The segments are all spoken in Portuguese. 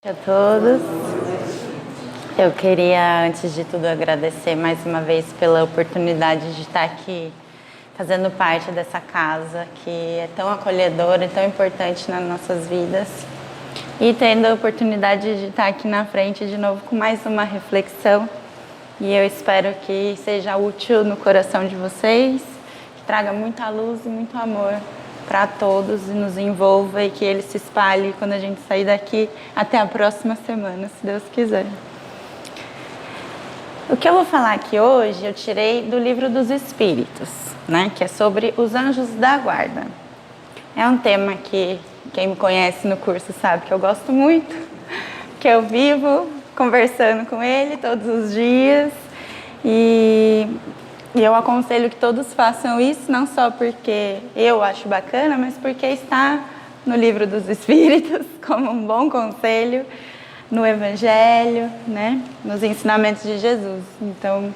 A todos. Eu queria, antes de tudo, agradecer mais uma vez pela oportunidade de estar aqui fazendo parte dessa casa que é tão acolhedora e tão importante nas nossas vidas, e tendo a oportunidade de estar aqui na frente de novo com mais uma reflexão, e eu espero que seja útil no coração de vocês, que traga muita luz e muito amor para todos e nos envolva, e que ele se espalhe quando a gente sair daqui até a próxima semana, se Deus quiser. O que eu vou falar aqui hoje eu tirei do Livro dos Espíritos, né, que é sobre os anjos da guarda. É um tema que quem me conhece no curso sabe que eu gosto muito, que eu vivo conversando com ele todos os dias, e eu aconselho que todos façam isso, não só porque eu acho bacana, mas porque está no Livro dos Espíritos como um bom conselho, no Evangelho, né, nos ensinamentos de Jesus. Então,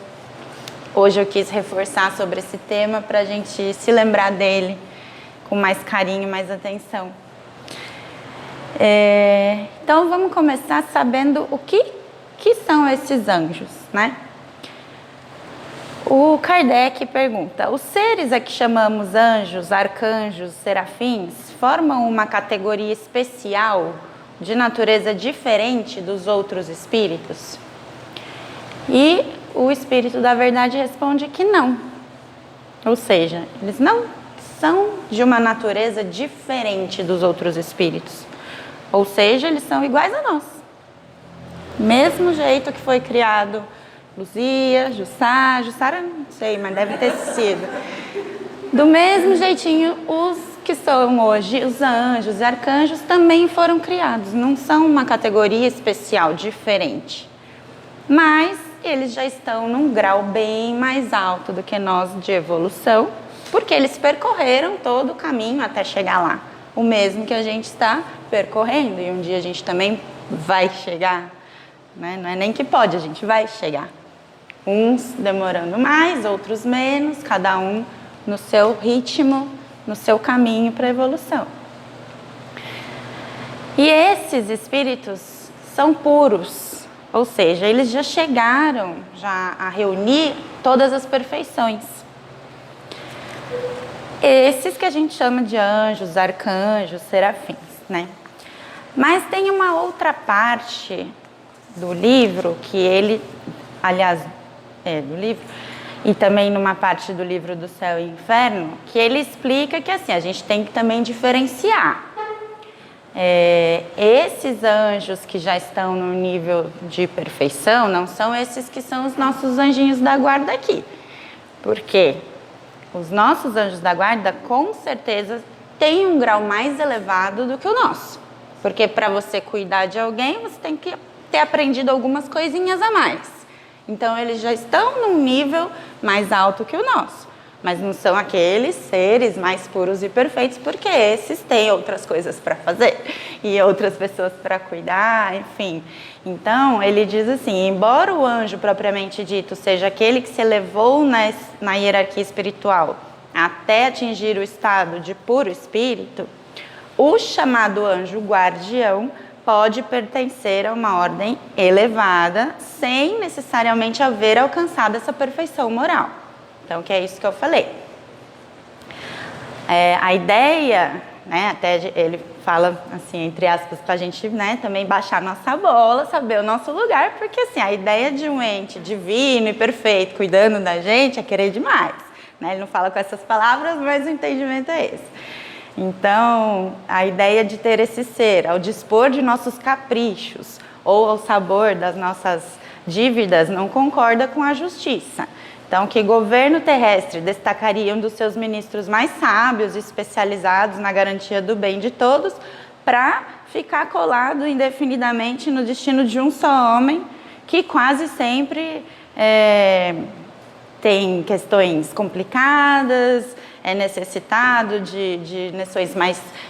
hoje eu quis reforçar sobre esse tema para a gente se lembrar dele com mais carinho, mais atenção. Então, vamos começar sabendo o que são esses anjos, né? O Kardec pergunta: os seres a que chamamos anjos, arcanjos, serafins, formam uma categoria especial de natureza diferente dos outros espíritos? E o Espírito da Verdade responde que não. Ou seja, eles não são de uma natureza diferente dos outros espíritos. Ou seja, eles são iguais a nós. Mesmo jeito que foi criado Luzia, Jussara, não sei, mas deve ter sido. Do mesmo jeitinho, os que são hoje os anjos e arcanjos também foram criados. Não são uma categoria especial, diferente. Mas eles já estão num grau bem mais alto do que nós de evolução, porque eles percorreram todo o caminho até chegar lá. O mesmo que a gente está percorrendo, e um dia a gente também vai chegar, né? Não é nem que pode, a gente vai chegar. Uns demorando mais, outros menos, cada um no seu ritmo, no seu caminho para a evolução. E esses espíritos são puros, ou seja, eles já chegaram a reunir todas as perfeições. Esses que a gente chama de anjos, arcanjos, serafins, né? Mas tem uma outra parte do livro que ele, aliás, do livro, e também numa parte do livro do Céu e Inferno, que ele explica que assim, a gente tem que também diferenciar. Esses anjos que já estão no nível de perfeição não são esses que são os nossos anjinhos da guarda aqui. Por quê? Os nossos anjos da guarda, com certeza, têm um grau mais elevado do que o nosso. Porque para você cuidar de alguém, você tem que ter aprendido algumas coisinhas a mais. Então, eles já estão num nível mais alto que o nosso. Mas não são aqueles seres mais puros e perfeitos, porque esses têm outras coisas para fazer. E outras pessoas para cuidar, enfim. Então, ele diz assim: embora o anjo propriamente dito seja aquele que se elevou na hierarquia espiritual até atingir o estado de puro espírito, o chamado anjo guardião pode pertencer a uma ordem elevada sem necessariamente haver alcançado essa perfeição moral. Então, que é isso que eu falei. A ideia, né, até ele fala assim, entre aspas, para a gente, né, também baixar nossa bola, saber o nosso lugar, porque assim, a ideia de um ente divino e perfeito cuidando da gente é querer demais. Né? Ele não fala com essas palavras, mas o entendimento é esse. Então, a ideia de ter esse ser ao dispor de nossos caprichos ou ao sabor das nossas dívidas não concorda com a justiça. Então, que governo terrestre destacaria um dos seus ministros mais sábios e especializados na garantia do bem de todos para ficar colado indefinidamente no destino de um só homem que quase sempre tem questões complicadas, é necessitado de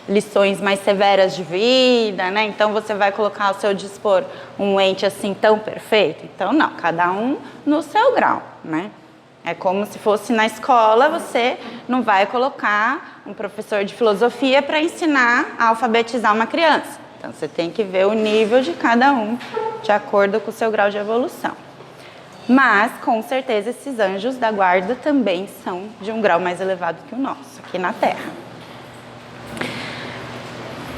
lições mais severas de vida, né? Então você vai colocar ao seu dispor um ente assim tão perfeito? Então não, cada um no seu grau, né? É como se fosse na escola, você não vai colocar um professor de filosofia para ensinar a alfabetizar uma criança. Então, você tem que ver o nível de cada um, de acordo com o seu grau de evolução. Mas, com certeza, esses anjos da guarda também são de um grau mais elevado que o nosso, aqui na Terra.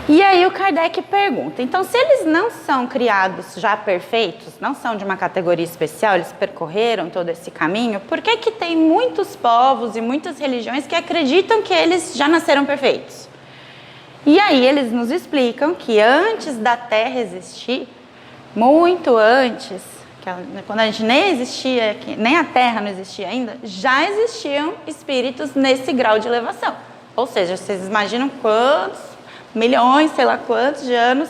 E aí o Kardec pergunta, então se eles não são criados já perfeitos, não são de uma categoria especial, eles percorreram todo esse caminho, por que que tem muitos povos e muitas religiões que acreditam que eles já nasceram perfeitos? E aí eles nos explicam que antes da Terra existir, muito antes, quando a gente nem existia, nem a Terra não existia ainda, já existiam espíritos nesse grau de elevação. Ou seja, vocês imaginam quantos milhões, sei lá quantos de anos,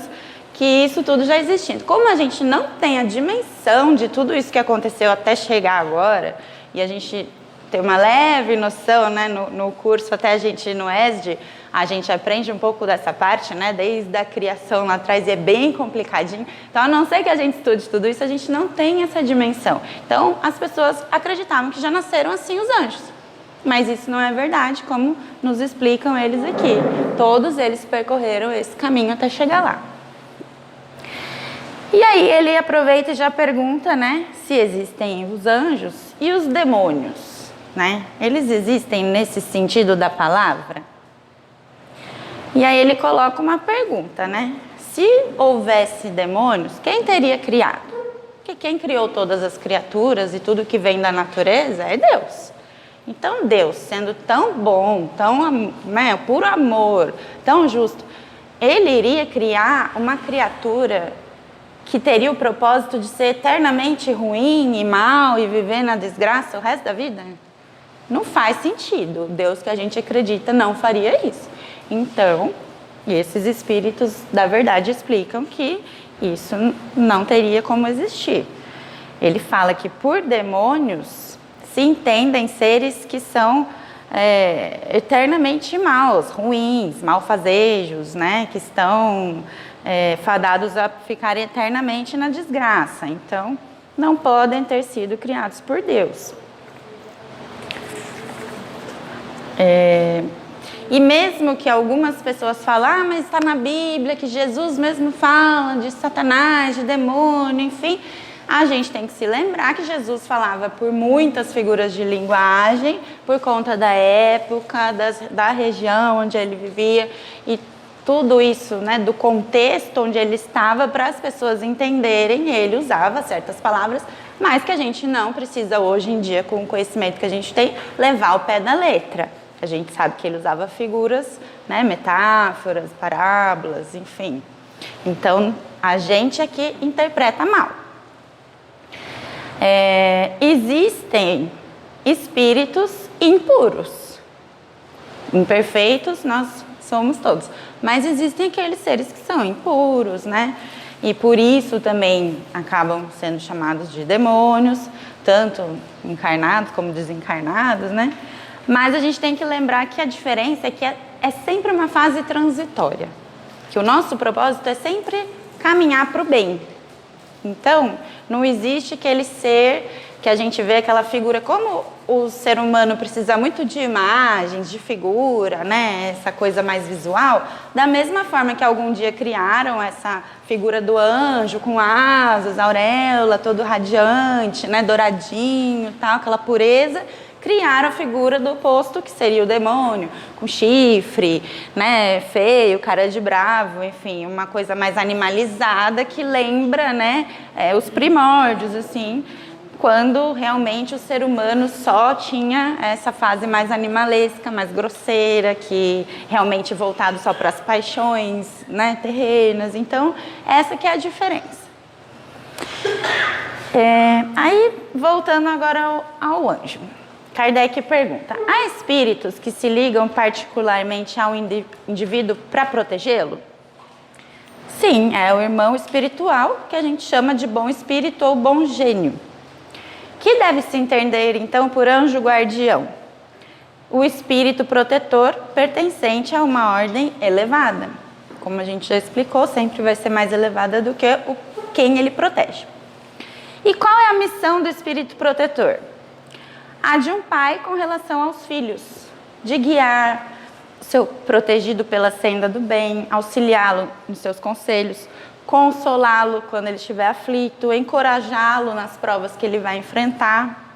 que isso tudo já existindo. Como a gente não tem a dimensão de tudo isso que aconteceu até chegar agora, e a gente tem uma leve noção, né, no curso, até a gente no ESD, a gente aprende um pouco dessa parte, né, desde a criação lá atrás, e é bem complicadinho. Então, a não ser que a gente estude tudo isso, a gente não tem essa dimensão. Então, as pessoas acreditavam que já nasceram assim os anjos. Mas isso não é verdade, como nos explicam eles aqui. Todos eles percorreram esse caminho até chegar lá. E aí ele aproveita e já pergunta, né, se existem os anjos e os demônios, né? Eles existem nesse sentido da palavra? E aí ele coloca uma pergunta, né? Se houvesse demônios, quem teria criado? Porque quem criou todas as criaturas e tudo que vem da natureza é Deus. Então Deus, sendo tão bom, tão, né, puro amor, tão justo, Ele iria criar uma criatura que teria o propósito de ser eternamente ruim e mal e viver na desgraça o resto da vida? Não faz sentido. Deus que a gente acredita não faria isso. Então, esses espíritos da verdade explicam que isso não teria como existir. Ele fala que por demônios se entendem seres que são eternamente maus, ruins, malfazejos, né? Que estão fadados a ficarem eternamente na desgraça. Então, não podem ter sido criados por Deus. E mesmo que algumas pessoas falem, mas está na Bíblia, que Jesus mesmo fala de Satanás, de demônio, enfim, a gente tem que se lembrar que Jesus falava por muitas figuras de linguagem, por conta da época, da região onde ele vivia, e tudo isso, né, do contexto onde ele estava, para as pessoas entenderem, ele usava certas palavras, mas que a gente não precisa hoje em dia, com o conhecimento que a gente tem, levar ao pé da letra. A gente sabe que ele usava figuras, né, metáforas, parábolas, enfim. Então, a gente aqui interpreta mal. Existem espíritos impuros. Imperfeitos nós somos todos. Mas existem aqueles seres que são impuros, né? E por isso também acabam sendo chamados de demônios, tanto encarnados como desencarnados, né? Mas a gente tem que lembrar que a diferença é que é sempre uma fase transitória. Que o nosso propósito é sempre caminhar para o bem. Então, não existe aquele ser que a gente vê, aquela figura, como o ser humano precisa muito de imagens, de figura, né? Essa coisa mais visual, da mesma forma que algum dia criaram essa figura do anjo com asas, auréola, todo radiante, né? Douradinho, tal, aquela pureza, criaram a figura do oposto, que seria o demônio, com chifre, né, feio, cara de bravo, enfim, uma coisa mais animalizada que lembra, né, os primórdios, assim, quando realmente o ser humano só tinha essa fase mais animalesca, mais grosseira, que realmente voltado só para as paixões, né, terrenas. Então, essa que é a diferença. Aí, voltando agora ao anjo. Kardec pergunta, há espíritos que se ligam particularmente ao indivíduo para protegê-lo? Sim, é o irmão espiritual, que a gente chama de bom espírito ou bom gênio. Que deve se entender, então, por anjo guardião? O espírito protetor pertencente a uma ordem elevada. Como a gente já explicou, sempre vai ser mais elevada do que quem ele protege. E qual é a missão do espírito protetor? A de um pai com relação aos filhos, de guiar, seu protegido pela senda do bem, auxiliá-lo nos seus conselhos, consolá-lo quando ele estiver aflito, encorajá-lo nas provas que ele vai enfrentar.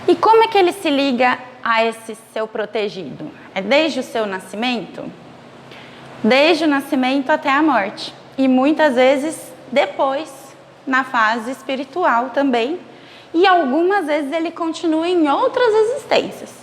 E como é que ele se liga a esse seu protegido? É desde o seu nascimento? Desde o nascimento até a morte. E muitas vezes depois, na fase espiritual também. E algumas vezes ele continua em outras existências.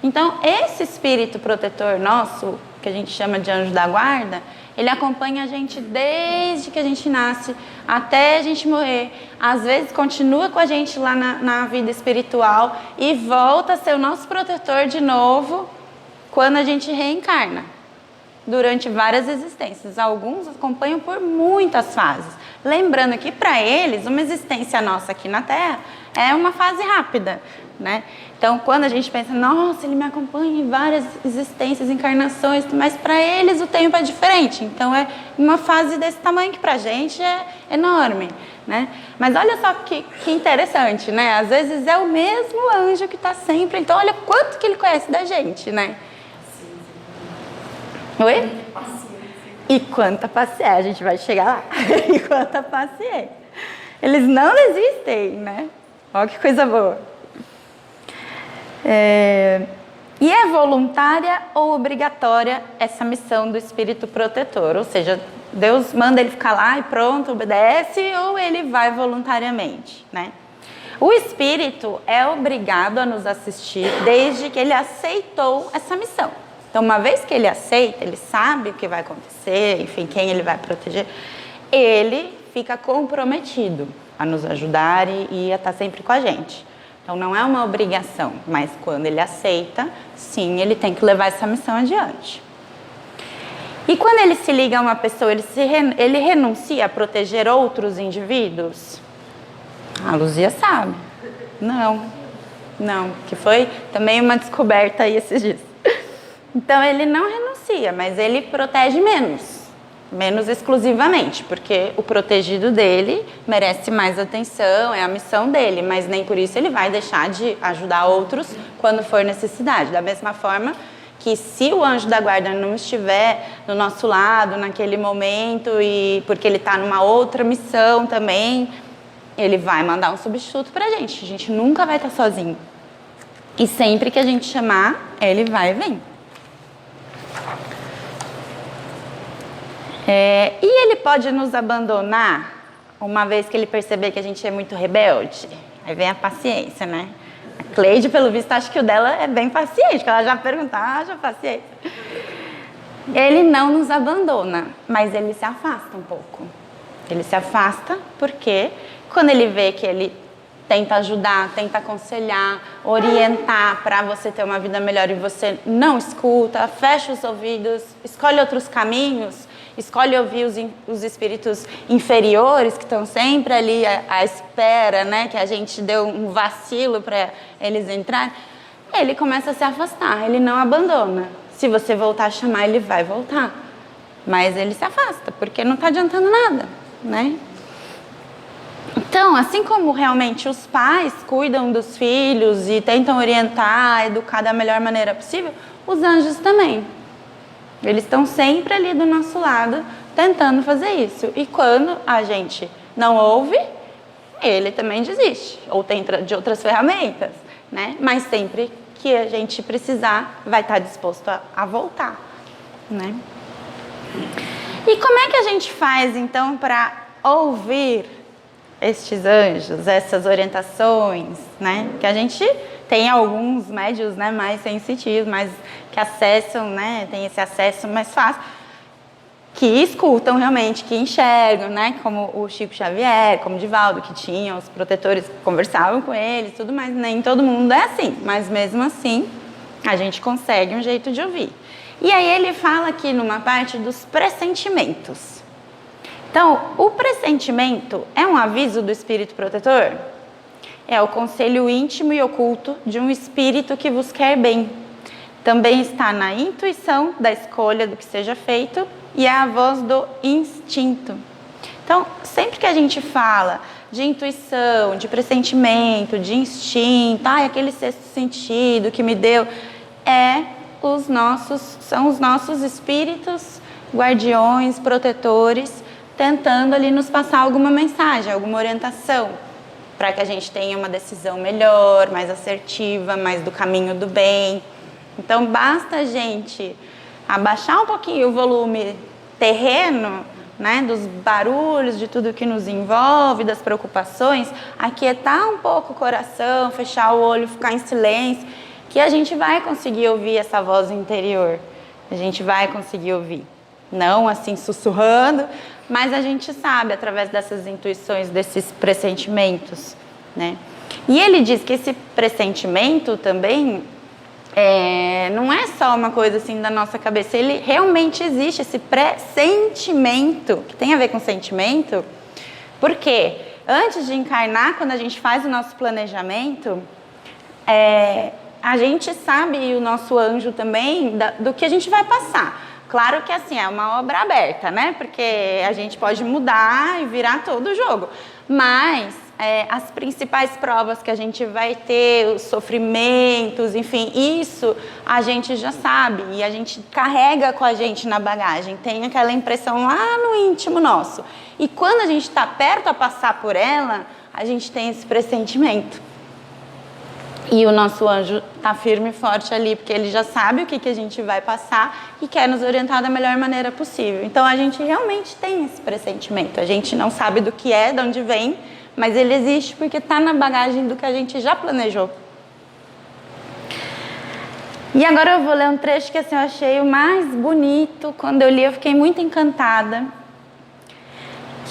Então, esse espírito protetor nosso, que a gente chama de anjo da guarda, ele acompanha a gente desde que a gente nasce até a gente morrer. Às vezes continua com a gente lá na vida espiritual e volta a ser o nosso protetor de novo quando a gente reencarna, durante várias existências. Alguns acompanham por muitas fases. Lembrando que para eles, uma existência nossa aqui na Terra é uma fase rápida, né? Então, quando a gente pensa, nossa, ele me acompanha em várias existências, encarnações, mas para eles o tempo é diferente. Então, é uma fase desse tamanho que para a gente é enorme, né? Mas olha só que interessante, né? Às vezes é o mesmo anjo que está sempre. Então, olha quanto que ele conhece da gente, né? Oi? E quanta paciência, a gente vai chegar lá. E quanta paciência. Eles não desistem, né? Olha que coisa boa. E é voluntária ou obrigatória essa missão do espírito protetor? Ou seja, Deus manda ele ficar lá e pronto, obedece, ou ele vai voluntariamente, né? O espírito é obrigado a nos assistir desde que ele aceitou essa missão. Então, uma vez que ele aceita, ele sabe o que vai acontecer, enfim, quem ele vai proteger, ele fica comprometido a nos ajudar e a estar sempre com a gente. Então, não é uma obrigação, mas quando ele aceita, sim, ele tem que levar essa missão adiante. E quando ele se liga a uma pessoa, ele renuncia a proteger outros indivíduos? A Luzia sabe. Não, que foi também uma descoberta aí esses dias. Então, ele não renuncia, mas ele protege menos exclusivamente, porque o protegido dele merece mais atenção, é a missão dele, mas nem por isso ele vai deixar de ajudar outros quando for necessidade. Da mesma forma que se o anjo da guarda não estiver do nosso lado naquele momento, e porque ele está numa outra missão também, ele vai mandar um substituto pra gente. A gente nunca vai estar sozinho. E sempre que a gente chamar, ele vai vir. E ele pode nos abandonar uma vez que ele perceber que a gente é muito rebelde? Aí vem a paciência, né? A Cleide, pelo visto, acho que o dela é bem paciente, porque ela já pergunta, já paciência. Ele não nos abandona, mas ele se afasta um pouco. Ele se afasta porque quando ele vê que ele tenta ajudar, tenta aconselhar, orientar para você ter uma vida melhor e você não escuta, fecha os ouvidos, escolhe outros caminhos, escolhe ouvir os espíritos inferiores que estão sempre ali à espera, né? Que a gente deu um vacilo para eles entrarem. Ele começa a se afastar, ele não abandona. Se você voltar a chamar, ele vai voltar. Mas ele se afasta, porque não está adiantando nada, né? Então, assim como realmente os pais cuidam dos filhos e tentam orientar, educar da melhor maneira possível, os anjos também. Eles estão sempre ali do nosso lado, tentando fazer isso. E quando a gente não ouve, ele também desiste. Ou tem de outras ferramentas, né? Mas sempre que a gente precisar, vai estar disposto a voltar, né? E como é que a gente faz, então, para ouvir estes anjos, essas orientações, né? Que a gente tem alguns médios, né, mais sensitivos, mais que acessam, né, tem esse acesso mais fácil, que escutam realmente, que enxergam, né, como o Chico Xavier, como o Divaldo, que tinham os protetores que conversavam com eles, tudo mais. Nem todo mundo é assim, mas mesmo assim a gente consegue um jeito de ouvir. E aí ele fala aqui numa parte dos pressentimentos. Então, o pressentimento é um aviso do espírito protetor? É o conselho íntimo e oculto de um espírito que vos quer bem. Também está na intuição da escolha do que seja feito e é a voz do instinto. Então, sempre que a gente fala de intuição, de pressentimento, de instinto, aquele sexto sentido que me deu, é são os nossos espíritos guardiões, protetores, tentando ali nos passar alguma mensagem, alguma orientação, para que a gente tenha uma decisão melhor, mais assertiva, mais do caminho do bem. Então basta a gente abaixar um pouquinho o volume terreno, né, dos barulhos, de tudo que nos envolve, das preocupações, aquietar um pouco o coração, fechar o olho, ficar em silêncio, que a gente vai conseguir ouvir essa voz interior. A gente vai conseguir ouvir. Não assim sussurrando, mas a gente sabe através dessas intuições, desses pressentimentos, né? E ele diz que esse pressentimento também não é só uma coisa assim da nossa cabeça, ele realmente existe, esse pressentimento, que tem a ver com sentimento, porque antes de encarnar, quando a gente faz o nosso planejamento, a gente sabe, e o nosso anjo também, do que a gente vai passar. Claro que assim, é uma obra aberta, né? Porque a gente pode mudar e virar todo o jogo. Mas as principais provas que a gente vai ter, os sofrimentos, enfim, isso a gente já sabe. E a gente carrega com a gente na bagagem. Tem aquela impressão lá no íntimo nosso. E quando a gente está perto a passar por ela, a gente tem esse pressentimento. E o nosso anjo está firme e forte ali, porque ele já sabe o que a gente vai passar e quer nos orientar da melhor maneira possível. Então, a gente realmente tem esse pressentimento. A gente não sabe do que é, de onde vem, mas ele existe porque está na bagagem do que a gente já planejou. E agora eu vou ler um trecho que assim, eu achei o mais bonito. Quando eu li, eu fiquei muito encantada.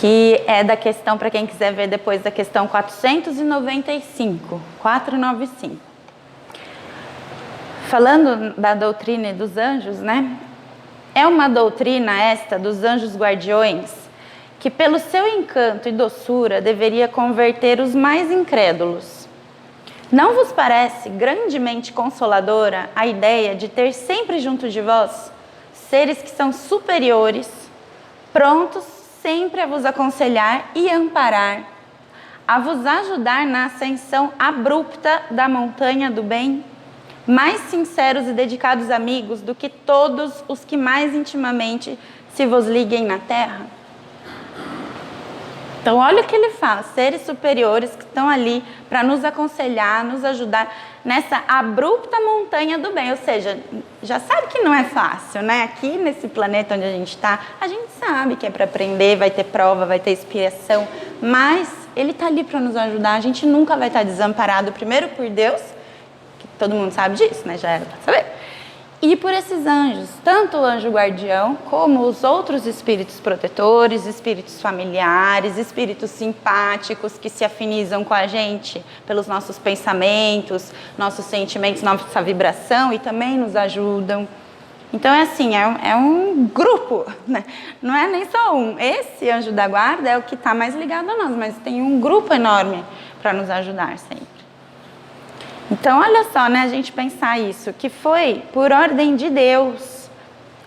Que é da questão, para quem quiser ver depois, da questão 495. Falando da doutrina dos anjos, né? É uma doutrina esta dos anjos guardiões que pelo seu encanto e doçura deveria converter os mais incrédulos. Não vos parece grandemente consoladora a ideia de ter sempre junto de vós seres que são superiores, prontos sempre a vos aconselhar e amparar, a vos ajudar na ascensão abrupta da montanha do bem, mais sinceros e dedicados amigos do que todos os que mais intimamente se vos liguem na terra? Então olha o que ele fala, seres superiores que estão ali para nos aconselhar, nos ajudar nessa abrupta montanha do bem, ou seja, já sabe que não é fácil, né? Aqui nesse planeta onde a gente está, a gente sabe que é para aprender, vai ter prova, vai ter expiação, mas ele está ali para nos ajudar, a gente nunca vai estar desamparado, primeiro por Deus, que todo mundo sabe disso, né? Já era para saber. E por esses anjos, tanto o anjo guardião, como os outros espíritos protetores, espíritos familiares, espíritos simpáticos que se afinizam com a gente pelos nossos pensamentos, nossos sentimentos, nossa vibração e também nos ajudam. Então é assim, é um grupo, né? Não é nem só um. Esse anjo da guarda é o que está mais ligado a nós, mas tem um grupo enorme para nos ajudar sempre. Então, olha só, né, a gente pensar isso, que foi por ordem de Deus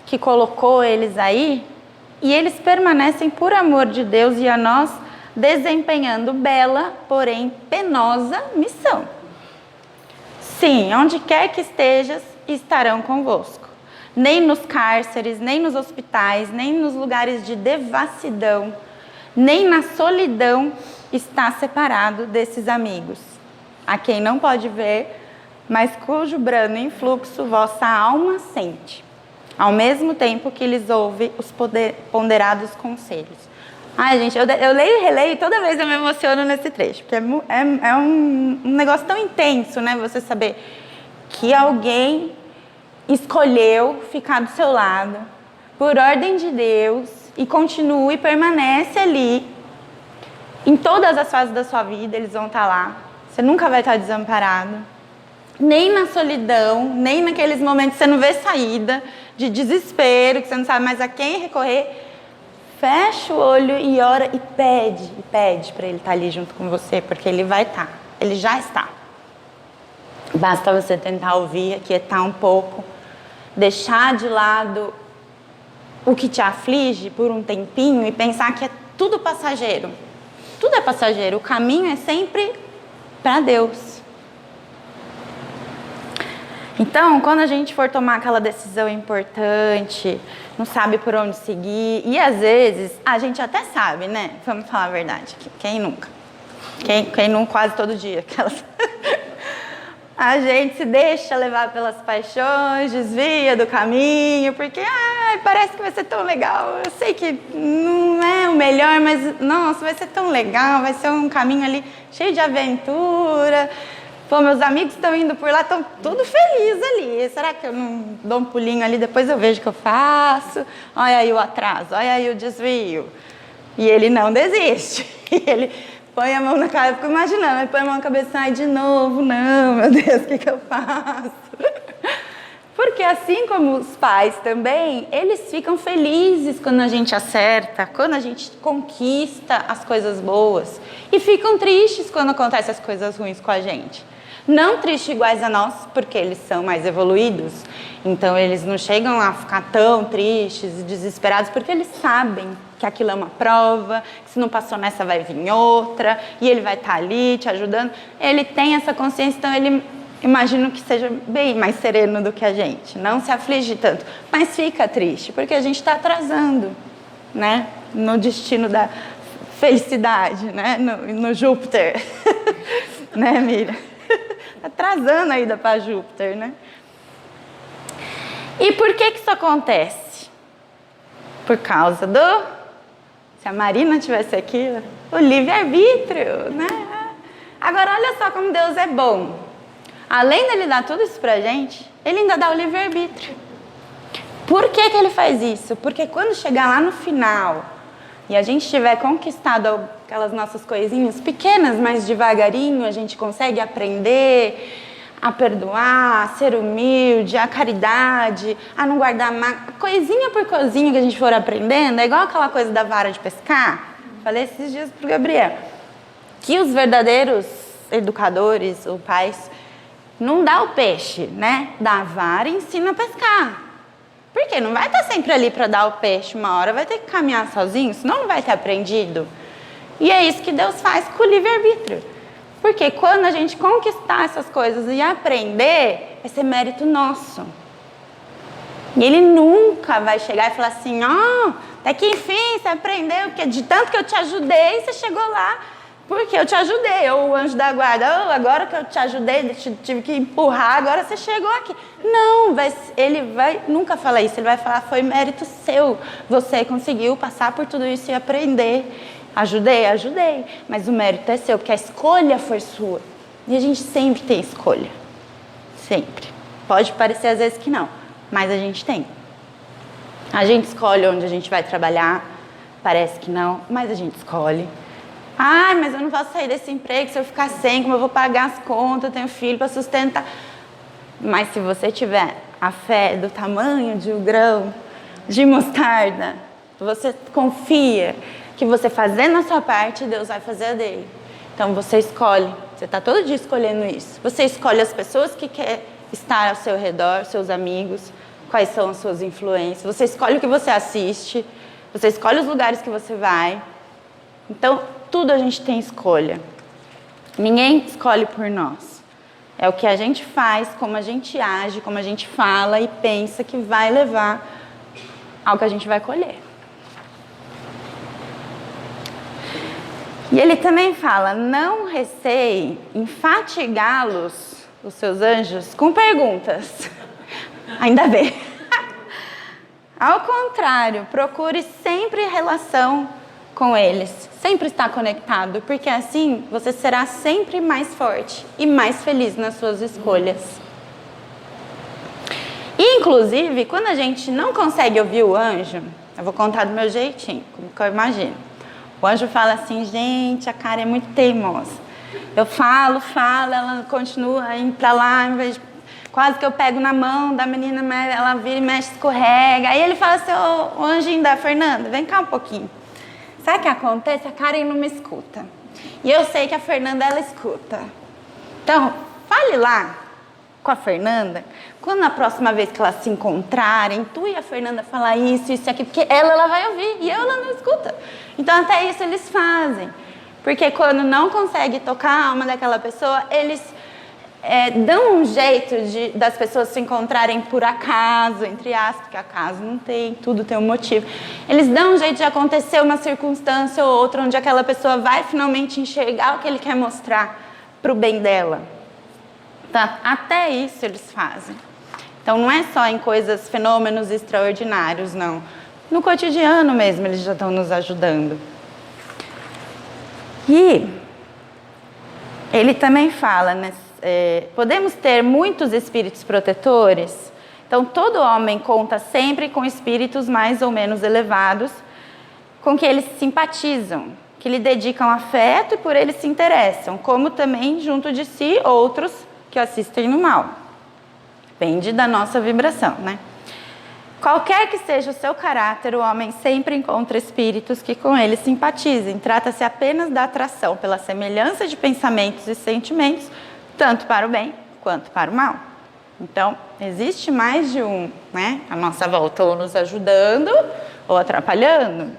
que colocou eles aí, e eles permanecem por amor de Deus e a nós, desempenhando bela, porém penosa missão. Sim, onde quer que estejas, estarão convosco. Nem nos cárceres, nem nos hospitais, nem nos lugares de devassidão, nem na solidão está separado desses amigos, a quem não pode ver, mas cujo brando influxo vossa alma sente, ao mesmo tempo que lhes ouve os ponderados conselhos. Ai, gente, eu leio e releio e toda vez eu me emociono nesse trecho, porque é um negócio tão intenso, né? Você saber que alguém escolheu ficar do seu lado, por ordem de Deus, e continua e permanece ali, em todas as fases da sua vida, eles vão estar lá. Você nunca vai estar desamparado, nem na solidão, nem naqueles momentos que você não vê saída, de desespero, que você não sabe mais a quem recorrer. Fecha o olho e ora e pede para ele estar ali junto com você, porque ele vai estar, ele já está. Basta você tentar ouvir, aquietar um pouco, deixar de lado o que te aflige por um tempinho e pensar que é tudo passageiro. Tudo é passageiro, o caminho é sempre para Deus. Então, quando a gente for tomar aquela decisão importante, não sabe por onde seguir, e às vezes a gente até sabe, né? Vamos falar a verdade, quem nunca? Quem não quase todo dia? Aquelas... A gente se deixa levar pelas paixões, desvia do caminho, porque parece que vai ser tão legal. Eu sei que não é o melhor, mas nossa, vai ser tão legal, vai ser um caminho ali cheio de aventura. Pô, meus amigos estão indo por lá, estão tudo felizes ali. Será que eu não dou um pulinho ali, depois eu vejo o que eu faço? Olha aí o atraso, olha aí o desvio. E ele não desiste. Ele põe a mão na cara, eu fico imaginando, ele põe a mão na cabeça, ai, de novo, não, meu Deus, o que eu faço? Porque assim como os pais também, eles ficam felizes quando a gente acerta, quando a gente conquista as coisas boas. E ficam tristes quando acontecem as coisas ruins com a gente. Não tristes iguais a nós, porque eles são mais evoluídos. Então eles não chegam a ficar tão tristes e desesperados, porque eles sabem que aquilo é uma prova, que se não passou nessa vai vir outra, e ele vai estar ali te ajudando. Ele tem essa consciência, então ele... Imagino que seja bem mais sereno do que a gente, não se aflige tanto, mas fica triste, porque a gente está atrasando, né, no destino da felicidade, né, no Júpiter, né, Miriam? Atrasando a ida para Júpiter, né? E por que isso acontece? Por causa do, se a Marina tivesse aqui, o livre-arbítrio, né? Agora, olha só como Deus é bom. Além dele dar tudo isso pra gente, ele ainda dá o livre-arbítrio. Por que ele faz isso? Porque quando chegar lá no final e a gente tiver conquistado aquelas nossas coisinhas pequenas, mas devagarinho a gente consegue aprender a perdoar, a ser humilde, a caridade, a não guardar coisinha por coisinha que a gente for aprendendo, é igual aquela coisa da vara de pescar. Falei esses dias pro Gabriel, que os verdadeiros educadores ou pais não dá o peixe, né? Dá a vara e ensina a pescar. Porque não vai estar sempre ali para dar o peixe, uma hora vai ter que caminhar sozinho, senão não vai ter aprendido. E é isso que Deus faz com o livre-arbítrio. Porque quando a gente conquistar essas coisas e aprender, vai ser mérito nosso. E Ele nunca vai chegar e falar assim, até que enfim você aprendeu, porque de tanto que eu te ajudei, você chegou lá. Porque eu te ajudei, ou o anjo da guarda, agora que eu te ajudei, tive que empurrar, agora você chegou aqui. Não, ele vai nunca falar isso, ele vai falar, foi mérito seu, você conseguiu passar por tudo isso e aprender. Ajudei, mas o mérito é seu, porque a escolha foi sua. E a gente sempre tem escolha, sempre. Pode parecer às vezes que não, mas a gente tem. A gente escolhe onde a gente vai trabalhar, parece que não, mas a gente escolhe. Mas eu não posso sair desse emprego, se eu ficar sem, como eu vou pagar as contas, eu tenho filho para sustentar. Mas se você tiver a fé do tamanho de um grão de mostarda, você confia que você fazendo a sua parte, Deus vai fazer a dele. Então você escolhe, você está todo dia escolhendo isso. Você escolhe as pessoas que quer estar ao seu redor, seus amigos, quais são as suas influências. Você escolhe o que você assiste, você escolhe os lugares que você vai. Então, tudo a gente tem escolha. Ninguém escolhe por nós. É o que a gente faz, como a gente age, como a gente fala e pensa que vai levar ao que a gente vai colher. E ele também fala, não receie em fatigá-los, os seus anjos, com perguntas. Ainda bem. Ao contrário, procure sempre relação com eles, sempre estar conectado, porque assim você será sempre mais forte e mais feliz nas suas escolhas. E, inclusive, quando a gente não consegue ouvir o anjo, eu vou contar do meu jeitinho, como que eu imagino. O anjo fala assim, gente, a cara é muito teimosa. Eu falo, ela continua indo pra lá, em vez de... quase que eu pego na mão da menina, ela vira e mexe, escorrega. Aí ele fala assim, ô anjinho da Fernanda, vem cá um pouquinho. Sabe o que acontece? A Karen não me escuta. E eu sei que a Fernanda, ela escuta. Então, fale lá com a Fernanda, quando na próxima vez que elas se encontrarem, tu e a Fernanda falar isso e aquilo, porque ela vai ouvir e ela não escuta. Então, até isso eles fazem. Porque quando não consegue tocar a alma daquela pessoa, eles dão um jeito das pessoas se encontrarem por acaso, entre aspas, porque acaso não tem, tudo tem um motivo. Eles dão um jeito de acontecer uma circunstância ou outra onde aquela pessoa vai finalmente enxergar o que ele quer mostrar para o bem dela. Tá? Até isso eles fazem. Então não é só em coisas, fenômenos extraordinários, não. No cotidiano mesmo eles já estão nos ajudando. E ele também fala, né? Podemos ter muitos espíritos protetores. Então todo homem conta sempre com espíritos mais ou menos elevados, com que eles simpatizam, que lhe dedicam afeto e por eles se interessam, como também junto de si outros que assistem no mal. Depende da nossa vibração, né? Qualquer que seja o seu caráter, o homem sempre encontra espíritos que com ele simpatizem. Trata-se apenas da atração pela semelhança de pensamentos e sentimentos, tanto para o bem quanto para o mal. Então, existe mais de um, né, à nossa volta, ou nos ajudando ou atrapalhando.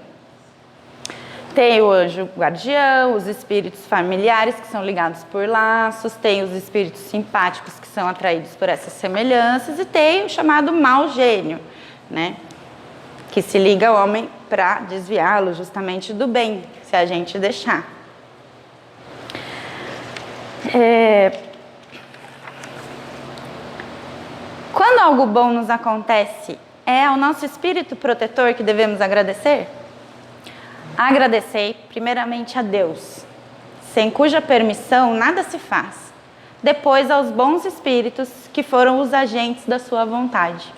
Tem o anjo guardião, os espíritos familiares que são ligados por laços, tem os espíritos simpáticos que são atraídos por essas semelhanças e tem o chamado mau gênio, né, que se liga ao homem para desviá-lo justamente do bem, se a gente deixar. Quando algo bom nos acontece, é ao nosso espírito protetor que devemos agradecer? Agradecei primeiramente a Deus, sem cuja permissão nada se faz. Depois aos bons espíritos que foram os agentes da sua vontade.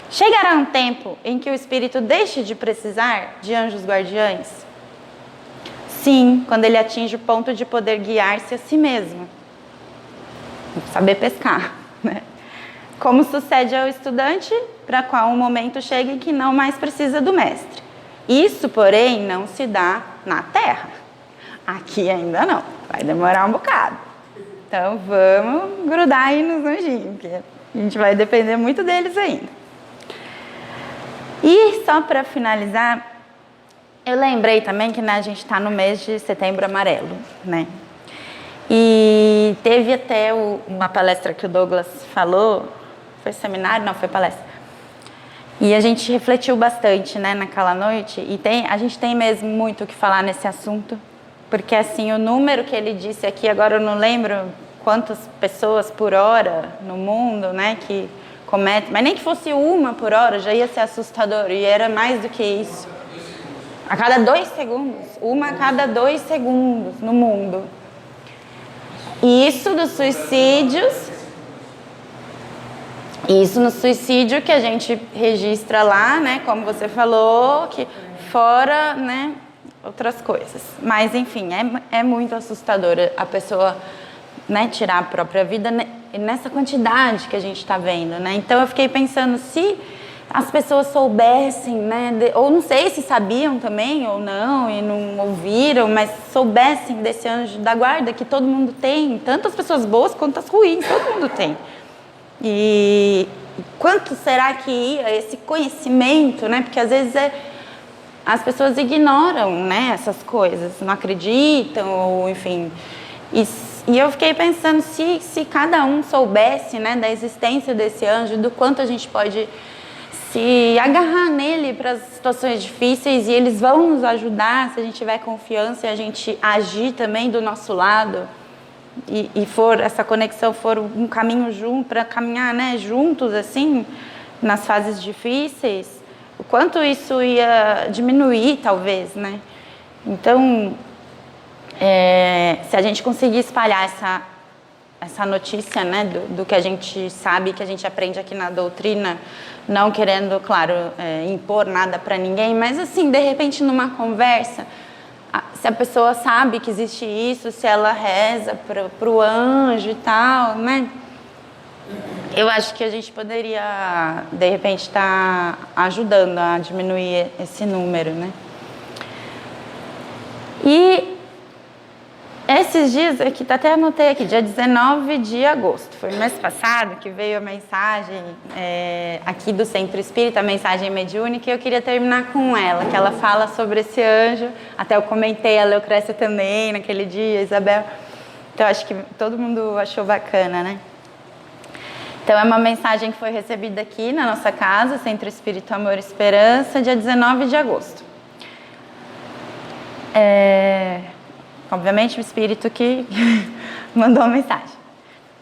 Chegará um tempo em que o espírito deixe de precisar de anjos guardiães? Sim, quando ele atinge o ponto de poder guiar-se a si mesmo. Saber pescar, né? Como sucede ao estudante, para qual um momento chega em que não mais precisa do mestre. Isso, porém, não se dá na Terra. Aqui ainda não, vai demorar um bocado. Então vamos grudar aí nos anjinhos, porque a gente vai depender muito deles ainda. E só para finalizar, eu lembrei também que, né, a gente está no mês de Setembro Amarelo, né? E teve até uma palestra que o Douglas falou, foi seminário? Não, foi palestra. E a gente refletiu bastante, né, naquela noite, e a gente tem mesmo muito o que falar nesse assunto, porque assim, o número que ele disse aqui, agora eu não lembro quantas pessoas por hora no mundo, né, que cometem, mas nem que fosse uma por hora já ia ser assustador, e era mais do que isso. A cada 2 segundos, uma a cada 2 segundos no mundo. Isso dos suicídios, isso no suicídio que a gente registra lá, né, como você falou, que fora, né, outras coisas. Mas, enfim, é muito assustador a pessoa, né, tirar a própria vida nessa quantidade que a gente está vendo, né. Então, eu fiquei pensando, se as pessoas soubessem, né, ou não sei se sabiam também ou não, e não ouviram, mas soubessem desse anjo da guarda que todo mundo tem, tanto as pessoas boas quanto as ruins, todo mundo tem. E quanto será que ia esse conhecimento, né? Porque às vezes as pessoas ignoram, né, essas coisas, não acreditam, ou enfim. E eu fiquei pensando, se cada um soubesse, né, da existência desse anjo, do quanto a gente pode se agarrar nele para as situações difíceis, e eles vão nos ajudar se a gente tiver confiança e a gente agir também do nosso lado. E essa conexão for um caminho junto, para caminhar, né, juntos, assim, nas fases difíceis, o quanto isso ia diminuir, talvez, né? Então, se a gente conseguir espalhar essa notícia, né, do que a gente sabe, que a gente aprende aqui na doutrina, não querendo, claro, impor nada para ninguém, mas, assim, de repente, numa conversa, se a pessoa sabe que existe isso, se ela reza para o anjo e tal, né? Eu acho que a gente poderia, de repente, estar ajudando a diminuir esse número, né? E esses dias, aqui, até anotei aqui, dia 19 de agosto, foi no mês passado que veio a mensagem aqui do Centro Espírita, a mensagem mediúnica, e eu queria terminar com ela, que ela fala sobre esse anjo, até eu comentei, a Leocrécia também naquele dia, a Isabel, Então, acho que todo mundo achou bacana, né? Então, é uma mensagem que foi recebida aqui na nossa casa, Centro Espírito Amor e Esperança, dia 19 de agosto. Obviamente, o Espírito que mandou a mensagem,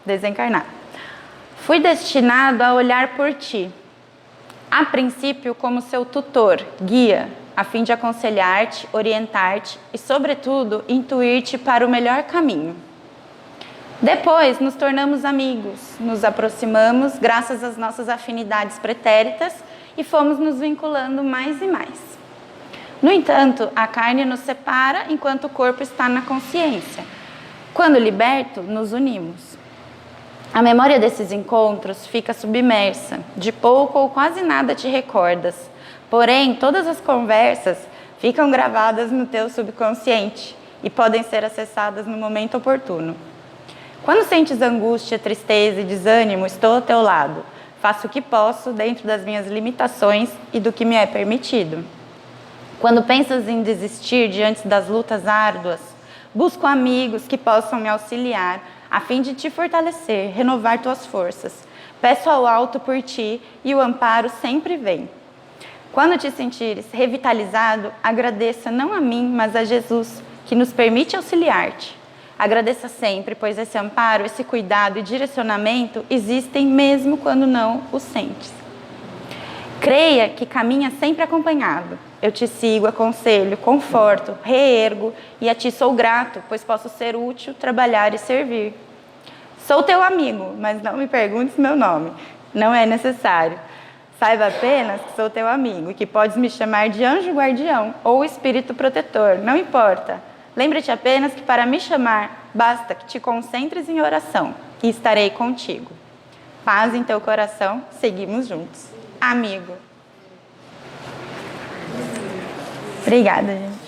desencarnado. Fui destinado a olhar por ti, a princípio como seu tutor, guia, a fim de aconselhar-te, orientar-te e, sobretudo, intuir-te para o melhor caminho. Depois, nos tornamos amigos, nos aproximamos graças às nossas afinidades pretéritas e fomos nos vinculando mais e mais. No entanto, a carne nos separa enquanto o corpo está na consciência. Quando liberto, nos unimos. A memória desses encontros fica submersa, de pouco ou quase nada te recordas. Porém, todas as conversas ficam gravadas no teu subconsciente e podem ser acessadas no momento oportuno. Quando sentes angústia, tristeza e desânimo, estou ao teu lado. Faço o que posso dentro das minhas limitações e do que me é permitido. Quando pensas em desistir diante das lutas árduas, busco amigos que possam me auxiliar, a fim de te fortalecer, renovar tuas forças. Peço ao alto por ti e o amparo sempre vem. Quando te sentires revitalizado, agradeça não a mim, mas a Jesus, que nos permite auxiliar-te. Agradeça sempre, pois esse amparo, esse cuidado e direcionamento existem mesmo quando não o sentes. Creia que caminha sempre acompanhado. Eu te sigo, aconselho, conforto, reergo e a ti sou grato, pois posso ser útil, trabalhar e servir. Sou teu amigo, mas não me perguntes meu nome. Não é necessário. Saiba apenas que sou teu amigo e que podes me chamar de anjo guardião ou espírito protetor, não importa. Lembra-te apenas que para me chamar, basta que te concentres em oração e estarei contigo. Paz em teu coração, seguimos juntos. Amigo. Obrigada, gente.